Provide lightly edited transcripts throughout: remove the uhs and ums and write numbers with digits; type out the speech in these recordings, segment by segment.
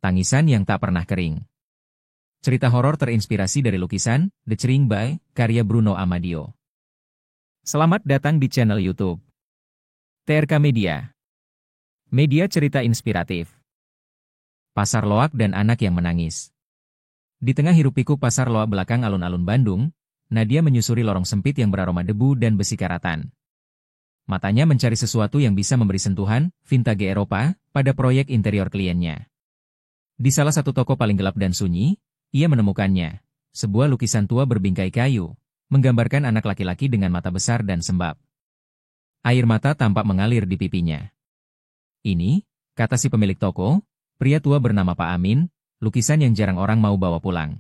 Tangisan yang tak pernah kering. Cerita horor terinspirasi dari lukisan The Cering by karya Bruno Amadio. Selamat datang di channel YouTube TRK Media. Media cerita inspiratif. Pasar Loak dan anak yang menangis. Di tengah hiruk-pikuk pasar Loak belakang alun-alun Bandung, Nadia menyusuri lorong sempit yang beraroma debu dan besi karatan. Matanya mencari sesuatu yang bisa memberi sentuhan vintage Eropa pada proyek interior kliennya. Di salah satu toko paling gelap dan sunyi, ia menemukannya. Sebuah lukisan tua berbingkai kayu, menggambarkan anak laki-laki dengan mata besar dan sembab. Air mata tampak mengalir di pipinya. Ini, kata si pemilik toko, pria tua bernama Pak Amin, lukisan yang jarang orang mau bawa pulang.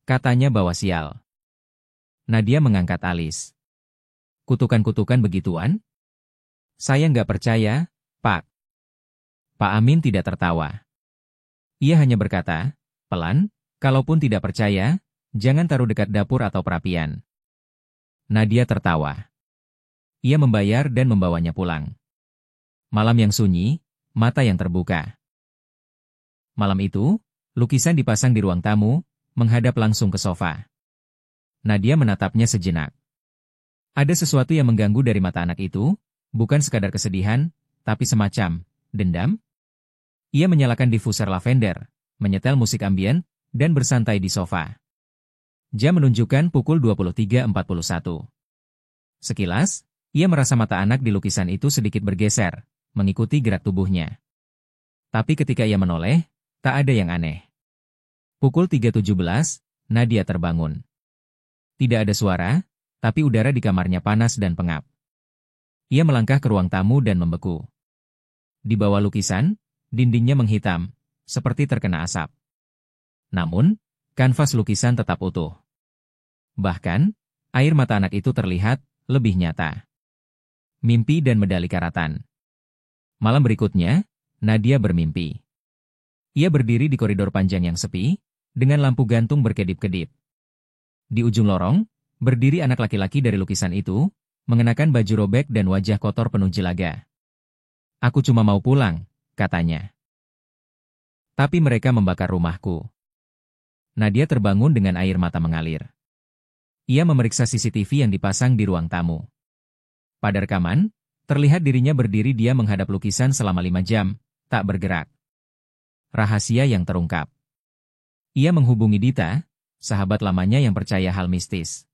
Katanya bawa sial. Nadia mengangkat alis. Kutukan-kutukan begituan? Saya nggak percaya, Pak. Pak Amin tidak tertawa. Ia hanya berkata, pelan, kalaupun tidak percaya, jangan taruh dekat dapur atau perapian. Nadia tertawa. Ia membayar dan membawanya pulang. Malam yang sunyi, mata yang terbuka. Malam itu, lukisan dipasang di ruang tamu, menghadap langsung ke sofa. Nadia menatapnya sejenak. Ada sesuatu yang mengganggu dari mata anak itu, bukan sekadar kesedihan, tapi semacam dendam. Ia menyalakan diffuser lavender, menyetel musik ambien, dan bersantai di sofa. Jam menunjukkan pukul 23.41. Sekilas, ia merasa mata anak di lukisan itu sedikit bergeser, mengikuti gerak tubuhnya. Tapi ketika ia menoleh, tak ada yang aneh. Pukul 3.17, Nadia terbangun. Tidak ada suara, tapi udara di kamarnya panas dan pengap. Ia melangkah ke ruang tamu dan membeku. Di bawah lukisan, dindingnya menghitam, seperti terkena asap. Namun, kanvas lukisan tetap utuh. Bahkan, air mata anak itu terlihat lebih nyata. Mimpi dan medali karatan. Malam berikutnya, Nadia bermimpi. Ia berdiri di koridor panjang yang sepi, dengan lampu gantung berkedip-kedip. Di ujung lorong, berdiri anak laki-laki dari lukisan itu, mengenakan baju robek dan wajah kotor penuh jelaga. Aku cuma mau pulang, katanya. Tapi mereka membakar rumahku. Nadia terbangun dengan air mata mengalir. Ia memeriksa CCTV yang dipasang di ruang tamu. Pada rekaman, terlihat dirinya berdiri diam menghadap lukisan selama 5 jam, tak bergerak. Rahasia yang terungkap. Ia menghubungi Dita, sahabat lamanya yang percaya hal mistis.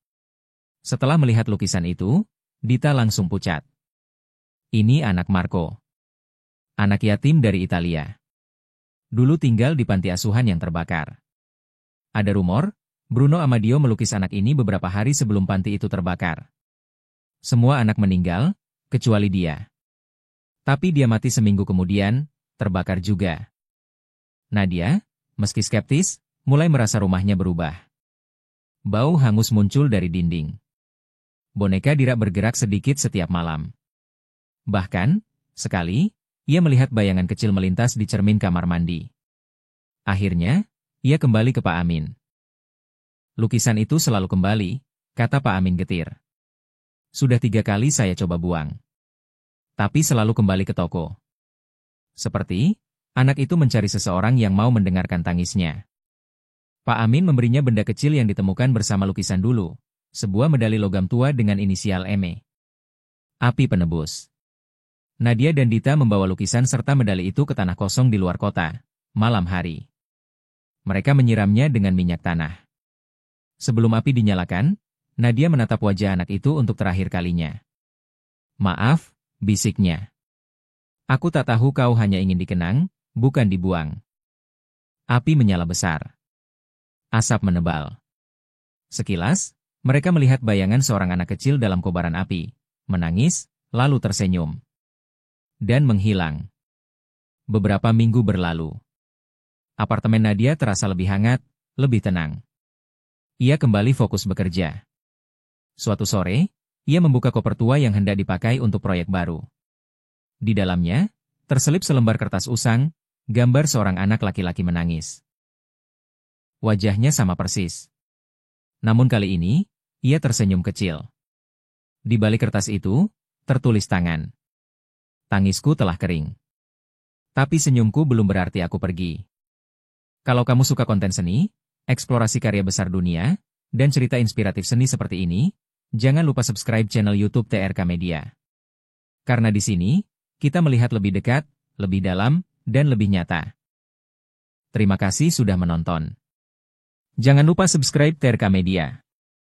Setelah melihat lukisan itu, Dita langsung pucat. Ini anak Marco. Anak yatim dari Italia. Dulu tinggal di panti asuhan yang terbakar. Ada rumor, Bruno Amadio melukis anak ini beberapa hari sebelum panti itu terbakar. Semua anak meninggal, kecuali dia. Tapi dia mati seminggu kemudian, terbakar juga. Nadia, meski skeptis, mulai merasa rumahnya berubah. Bau hangus muncul dari dinding. Boneka Dira bergerak sedikit setiap malam. Bahkan, sekali, ia melihat bayangan kecil melintas di cermin kamar mandi. Akhirnya, ia kembali ke Pak Amin. Lukisan itu selalu kembali, kata Pak Amin getir. Sudah 3 kali saya coba buang. Tapi selalu kembali ke toko. Seperti, anak itu mencari seseorang yang mau mendengarkan tangisnya. Pak Amin memberinya benda kecil yang ditemukan bersama lukisan dulu, sebuah medali logam tua dengan inisial ME. Api penebus. Nadia dan Dita membawa lukisan serta medali itu ke tanah kosong di luar kota, malam hari. Mereka menyiramnya dengan minyak tanah. Sebelum api dinyalakan, Nadia menatap wajah anak itu untuk terakhir kalinya. Maaf, bisiknya. Aku tak tahu kau hanya ingin dikenang, bukan dibuang. Api menyala besar. Asap menebal. Sekilas, mereka melihat bayangan seorang anak kecil dalam kobaran api, menangis, lalu tersenyum. Dan menghilang. Beberapa minggu berlalu. Apartemen Nadia terasa lebih hangat, lebih tenang. Ia kembali fokus bekerja. Suatu sore, ia membuka koper tua yang hendak dipakai untuk proyek baru. Di dalamnya, terselip selembar kertas usang, gambar seorang anak laki-laki menangis. Wajahnya sama persis. Namun kali ini, ia tersenyum kecil. Di balik kertas itu, tertulis tangan. Tangisku telah kering. Tapi senyumku belum berarti aku pergi. Kalau kamu suka konten seni, eksplorasi karya besar dunia, dan cerita inspiratif seni seperti ini, jangan lupa subscribe channel YouTube TRK Media. Karena di sini, kita melihat lebih dekat, lebih dalam, dan lebih nyata. Terima kasih sudah menonton. Jangan lupa subscribe TRK Media.